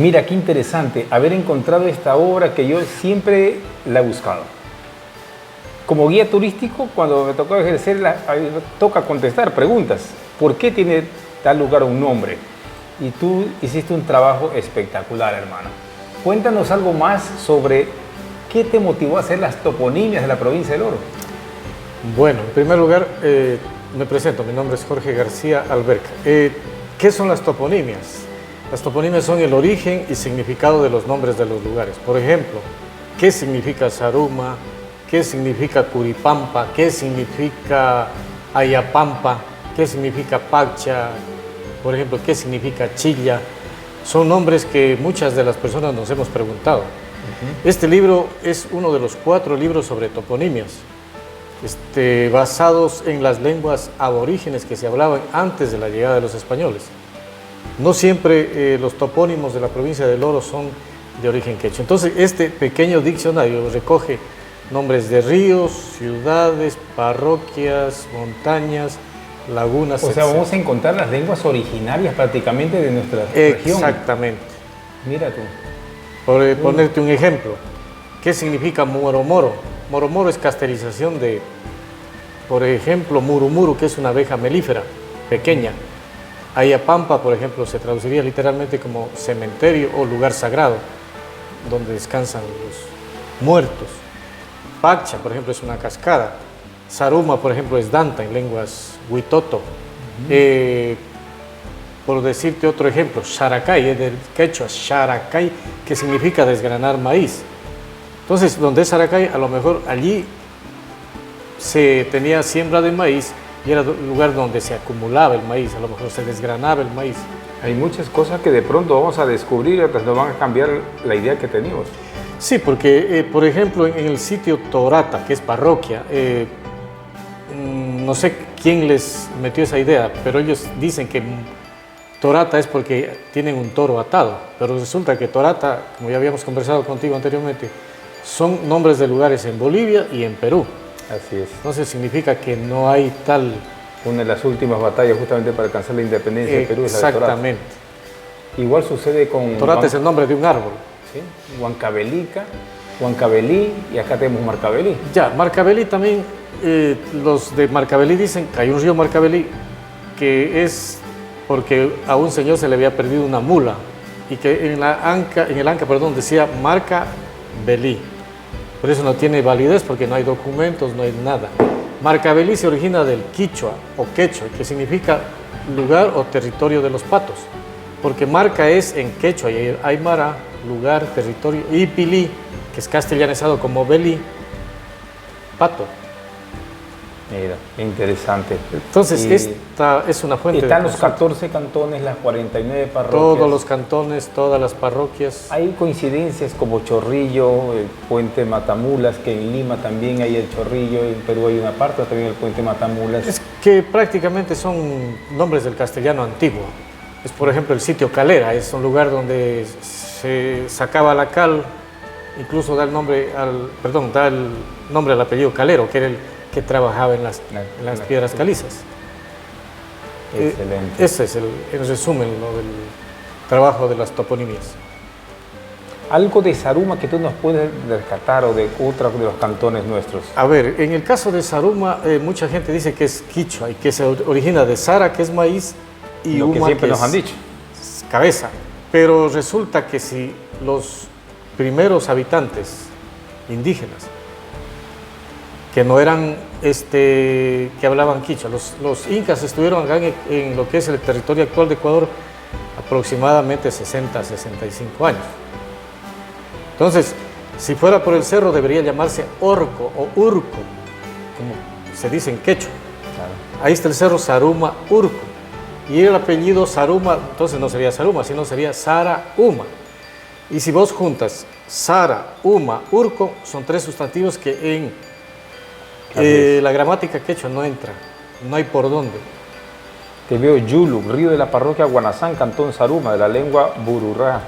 Mira, qué interesante haber encontrado esta obra que yo siempre la he buscado. Como guía turístico, cuando me tocó ejercerla, a mí me toca contestar preguntas. ¿Por qué tiene tal lugar un nombre? Y tú hiciste un trabajo espectacular, hermano. Cuéntanos algo más sobre qué te motivó a hacer las toponimias de la provincia del Oro. Bueno, en primer lugar, me presento. Mi nombre es Jorge García Alberca. ¿Qué son las toponimias? Las toponimias son el origen y significado de los nombres de los lugares. Por ejemplo, ¿qué significa Zaruma? ¿Qué significa Curipampa? ¿Qué significa Ayapampa? ¿Qué significa Pacha? Por ejemplo, ¿qué significa Chilla? Son nombres que muchas de las personas nos hemos preguntado. Este libro es uno de los 4 libros sobre toponimias, basados en las lenguas aborígenes que se hablaban antes de la llegada de los españoles. No siempre los topónimos de la provincia del Oro son de origen quechua. Entonces, este pequeño diccionario recoge nombres de ríos, ciudades, parroquias, montañas, lagunas, O sea, etc. vamos a encontrar las lenguas originarias prácticamente de nuestra región. Exactamente. Mira tú. Por ponerte un ejemplo, ¿qué significa moromoro? Moromoro es castelización de, por ejemplo, murumuru, que es una abeja melífera pequeña. Ayapampa, por ejemplo, se traduciría literalmente como cementerio o lugar sagrado, donde descansan los muertos. Pacha, por ejemplo, es una cascada. Zaruma, por ejemplo, es danta en lenguas huitoto. Por decirte otro ejemplo, Xaracay, es del quechua, Xaracay, que significa desgranar maíz. Entonces, donde es Xaracay, a lo mejor allí se tenía siembra de maíz y era el lugar donde se acumulaba el maíz, a lo mejor se desgranaba el maíz. Hay muchas cosas que de pronto vamos a descubrir y otras nos van a cambiar la idea que teníamos. Sí, porque, por ejemplo, en el sitio Torata, que es parroquia, no sé quién les metió esa idea, pero ellos dicen que Torata es porque tienen un toro atado, pero resulta que Torata, como ya habíamos conversado contigo anteriormente, son nombres de lugares en Bolivia y en Perú. Así es. Entonces significa que no hay tal... Una de las últimas batallas justamente para alcanzar la independencia de Perú es la de Torata. Exactamente. Igual sucede con... Torata es el nombre de un árbol. ¿Sí? Huancavelica, Huancaveli y acá tenemos Marcavelí. Ya, Marcavelí también, los de Marcavelí dicen que hay un río Marcavelí que es porque a un señor se le había perdido una mula y que en el anca, perdón, decía Marcavelí. Por eso no tiene validez porque no hay documentos, no hay nada. Marcavelí se origina del quichua o quechua, que significa lugar o territorio de los patos. Porque marca es en quechua y aymara, lugar, territorio, y pilí, que es castellanizado como belí, pato. Mira, interesante. Entonces, esta es una fuente están de los consulta. 14 cantones, las 49 parroquias. Todos los cantones, todas las parroquias. Hay coincidencias como Chorrillo, el puente Matamulas, que en Lima también hay el Chorrillo, en Perú hay una parte, también el puente Matamulas. Es que prácticamente son nombres del castellano antiguo. Es, por ejemplo, el sitio Calera, es un lugar donde se sacaba la cal, incluso da el nombre al apellido Calero, que era el que trabajaba en las piedras calizas. Excelente. Ese es el resumen, ¿no?, del trabajo de las toponimias. Algo de Zaruma que tú nos puedes rescatar o de otro de los cantones nuestros. A ver, en el caso de Zaruma, mucha gente dice que es quichua y que se origina de Zara, que es maíz, y Lo que Uma, siempre que nos han es dicho. cabeza. Pero resulta que si los primeros habitantes indígenas, que no eran, que hablaban quichua, los incas estuvieron acá en lo que es el territorio actual de Ecuador aproximadamente 60, 65 años. Entonces, si fuera por el cerro debería llamarse Orco o Urco, como se dice en quechua. Claro. Ahí está el cerro Zaruma Urco. Y el apellido Zaruma, entonces no sería Zaruma, sino sería Zara Uma. Y si vos juntas Zara, Uma, Urco, son 3 sustantivos que en la gramática quechua no entra, no hay por dónde. Te veo Yuluk, río de la parroquia Guanazán, cantón Zaruma, de la lengua Bururá,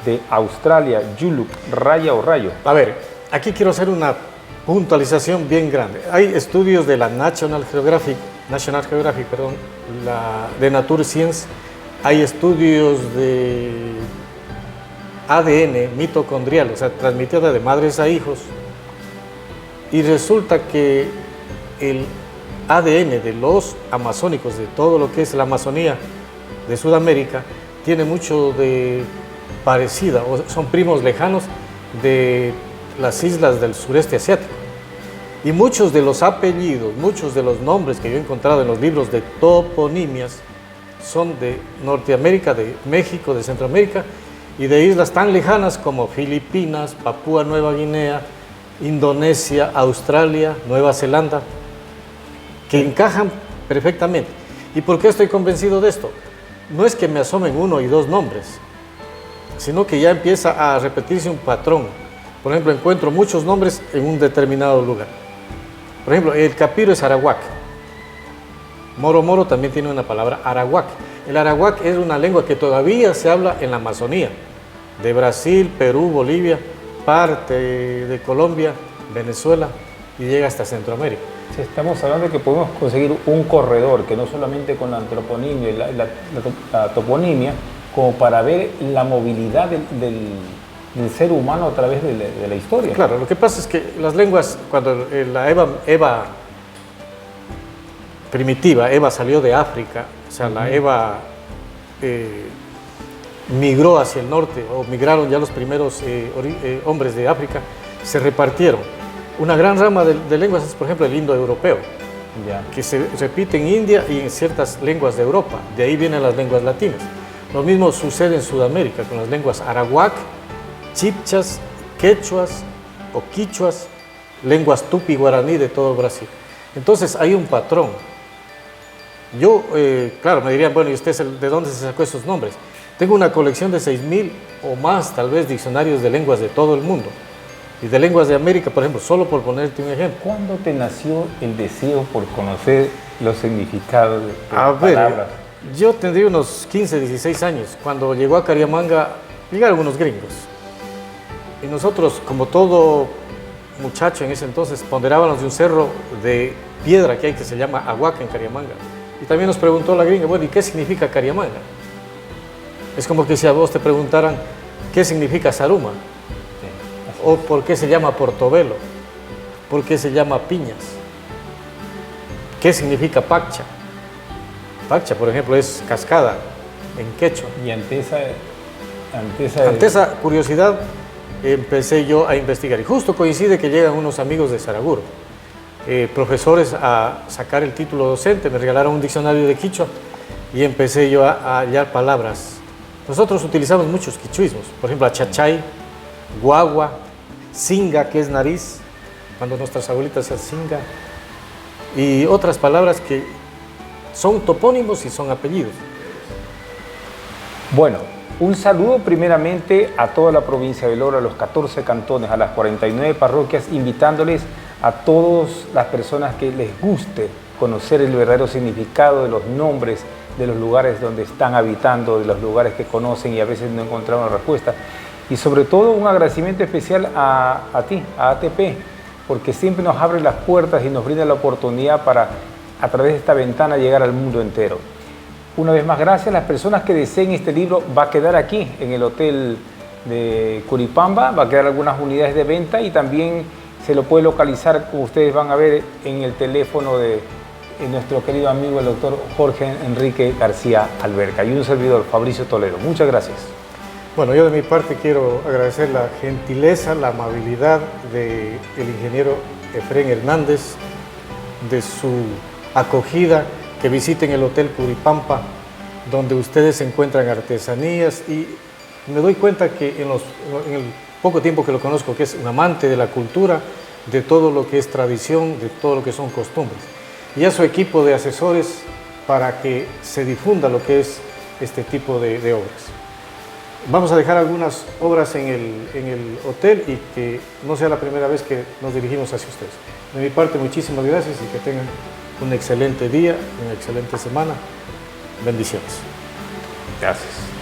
de Australia, Yuluk, raya o rayo. A ver, aquí quiero hacer una puntualización bien grande. Hay estudios de la National Geographic, de Nature Science, hay estudios de ADN mitocondrial, o sea, transmitida de madres a hijos, y resulta que el ADN de los amazónicos, de todo lo que es la Amazonía de Sudamérica, tiene mucho de parecida, o son primos lejanos de las islas del sureste asiático. Y muchos de los apellidos, muchos de los nombres que yo he encontrado en los libros de toponimias son de Norteamérica, de México, de Centroamérica y de islas tan lejanas como Filipinas, Papúa Nueva Guinea, Indonesia, Australia, Nueva Zelanda, que encajan perfectamente. ¿Y por qué estoy convencido de esto? No es que me asomen uno y dos nombres, sino que ya empieza a repetirse un patrón. Por ejemplo, encuentro muchos nombres en un determinado lugar. Por ejemplo, el capiro es arawak. Moro Moro también tiene una palabra arawak. El arawak es una lengua que todavía se habla en la Amazonía, de Brasil, Perú, Bolivia, parte de Colombia, Venezuela y llega hasta Centroamérica. Sí, estamos hablando de que podemos conseguir un corredor que no solamente con la antroponimia y la toponimia, como para ver la movilidad del ser humano a través de la historia. Claro, lo que pasa es que las lenguas, cuando la Eva primitiva, Eva salió de África, o sea, la Eva migró hacia el norte, o migraron ya los primeros hombres de África, se repartieron. Una gran rama de lenguas es, por ejemplo, el indoeuropeo, que se repite en India y en ciertas lenguas de Europa. De ahí vienen las lenguas latinas. Lo mismo sucede en Sudamérica con las lenguas arawak, chipchas, quechuas o quichuas, lenguas tupi guaraní de todo Brasil. Entonces hay un patrón. Yo, claro, me dirían, bueno, ¿y usted de dónde se sacó esos nombres? Tengo una colección de 6.000 o más, tal vez, diccionarios de lenguas de todo el mundo. Y de lenguas de América, por ejemplo, solo por ponerte un ejemplo. ¿Cuándo te nació el deseo por conocer los significados de A palabras? ver, yo tendría unos 15, 16 años. Cuando llegó a Cariamanga, llegaron unos gringos. Y nosotros, como todo muchacho en ese entonces, ponderábamos de un cerro de piedra que hay que se llama Ahuaca en Cariamanga. Y también nos preguntó la gringa, bueno, ¿y qué significa Cariamanga? Es como que si a vos te preguntaran, ¿qué significa Zaruma? ¿O por qué se llama Portobelo? ¿Por qué se llama Piñas? ¿Qué significa Pacha? Pacha, por ejemplo, es cascada en quechua. Y ante esa curiosidad empecé yo a investigar. Y justo coincide que llegan unos amigos de Saraguro, profesores a sacar el título docente, me regalaron un diccionario de quichua y empecé yo a hallar palabras. Nosotros utilizamos muchos quichuismos, por ejemplo, achachay, guagua, singa, que es nariz, cuando nuestras abuelitas hacían singa, y otras palabras que son topónimos y son apellidos. Bueno, un saludo primeramente a toda la provincia de Loro, a los 14 cantones, a las 49 parroquias, invitándoles a todas las personas que les guste conocer el verdadero significado de los nombres de los lugares donde están habitando, de los lugares que conocen y a veces no encontraron respuesta. Y sobre todo un agradecimiento especial a ti, a ATP, porque siempre nos abre las puertas y nos brinda la oportunidad para, a través de esta ventana, llegar al mundo entero. Una vez más, gracias. Las personas que deseen este libro va a quedar aquí, en el hotel de Curipamba, va a quedar algunas unidades de venta y también se lo puede localizar, como ustedes van a ver, en el teléfono de nuestro querido amigo, el doctor Jorge Enrique García Alberca, y un servidor, Fabricio Toledo. Muchas gracias. Bueno, yo de mi parte quiero agradecer la gentileza, la amabilidad del ingeniero Efrén Hernández, de su acogida, que visiten el Hotel Curipamba, donde ustedes encuentran artesanías, y me doy cuenta que en el poco tiempo que lo conozco, que es un amante de la cultura, de todo lo que es tradición, de todo lo que son costumbres, y a su equipo de asesores para que se difunda lo que es este tipo de obras. Vamos a dejar algunas obras en el hotel y que no sea la primera vez que nos dirigimos hacia ustedes. De mi parte, muchísimas gracias y que tengan un excelente día, una excelente semana. Bendiciones. Gracias.